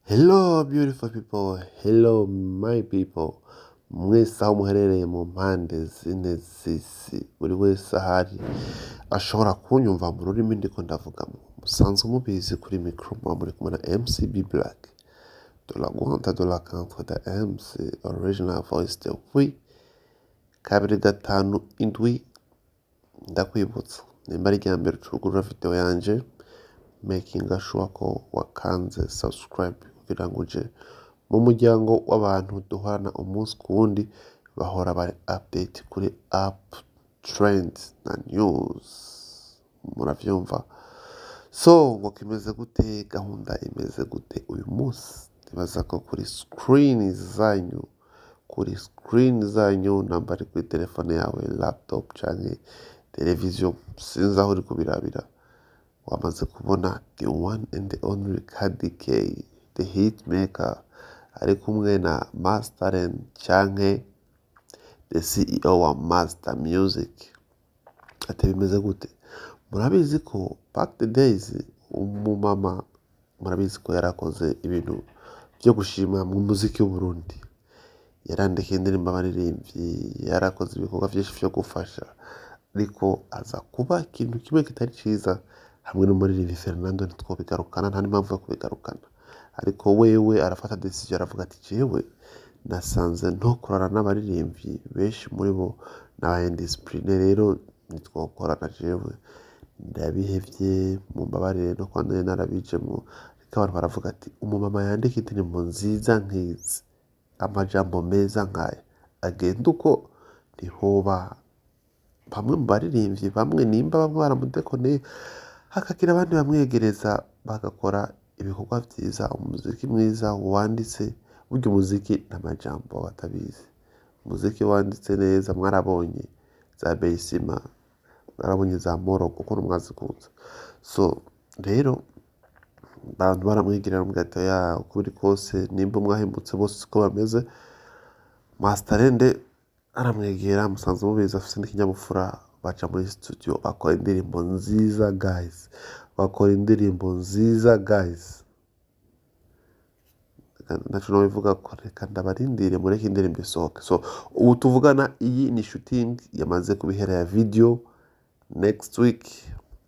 Hello beautiful people, hello my people. Mwese aho muherereye mu mpande zine z'isi, buri wese ahari ashobora kunyumva mu rurimi ndiko ndavugamo. Musanzwe mubizi kuri micro muri kumwe na MCB Black de la Guanta de la Contre de MC Original Voice de Wi kabiri gatanu indwi. Ndakwibutsa nimba ari ryambere ucugurura video yanje, making sure ko wakanze subscribe kugira ngo uje mu muryango w'abantu duhana umunsi ku wundi bahora bari update kuri up trends na news. Muravyumva? So ngo kimeze gute, gahunda imeze gute uyu munsi? Nibaza ko kuri screen zanyu namba ari kuri telefone yawe, laptop canke television, sinzi aho uri kubirabira, wamaze kubona the one and the only kadie, the hit maker, ari kumwe na masterland canke the CEO wa Master Music. Ati bimeze gute? Murabizi ko back the days umumama, murabizi ko yarakoze ibintu byo gushima mu muziki w'u Burundi, yarandika indirimbo abaririmbyi, yarakoze ibikorwa byinshi byo gufasha, ariko aza kuba ikintu kimwe kitari ciza hamwe n'umuririmbyi Fernando. Ntitwobigarukana, nta n'impamvu yo kubigarukana, ariko wewe arafata decision, aravuga ati jewe nasanze ntokorana n'abaririmbyi benshi muri bo n'abayindiscipline, rero nitwokorana, jewe ndabihevye, mumbabarire no kwa nari narabijemo. Ariko abantu baravuga ati umumama yandika indirimbo nziza nk'izi, amajambo meza nkaya, agenda uko ntihoba bamwe mu baririmbyi, bamwe nimba bamwe baramudekoneye, hakagira abandi bamwegereza bagakora ibikorwa byiza, umuziki mwiza wanditse. Burya umuziki n'amajambo batabizi, umuziki wanditse neza mwarabonye za Beisima, mwarabonye za Moro kuko numwazikunze. So rero abantu baramwegerera mu gato ya uko biri kose, nimba mwahembutse bose uko bameze, masterland aramwegera, musanze mubizi afise n'ikinyabupfura, baca muri studio bakora indirimbo nziza guys, bakora indirimbo nziza guys. Naco nobivuga ko reka ndabarindire mureke indirimbo isohoke. So ubu tuvugana, iyi ni shooting yamaze kubihera ya video. Next week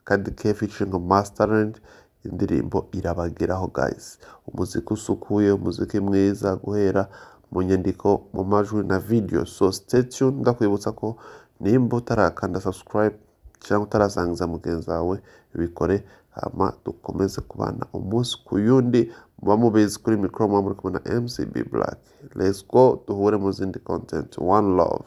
kadie featuring masterland, indirimbo irabageraho guys. Umuziki usukuye, umuziki mwiza guhera mu nyandiko, mu majwi na video. So stay tuned. Ndakwibutsa ko nimba utarakanda subscribe cyangwa utarasangiza mugenzi wawe, bikore hama dukomeze kubana umunsi ku yundi. Muba mubizi kuri micro muri kumwe na MCB Black. Let's go duhure mu zindi content. One love.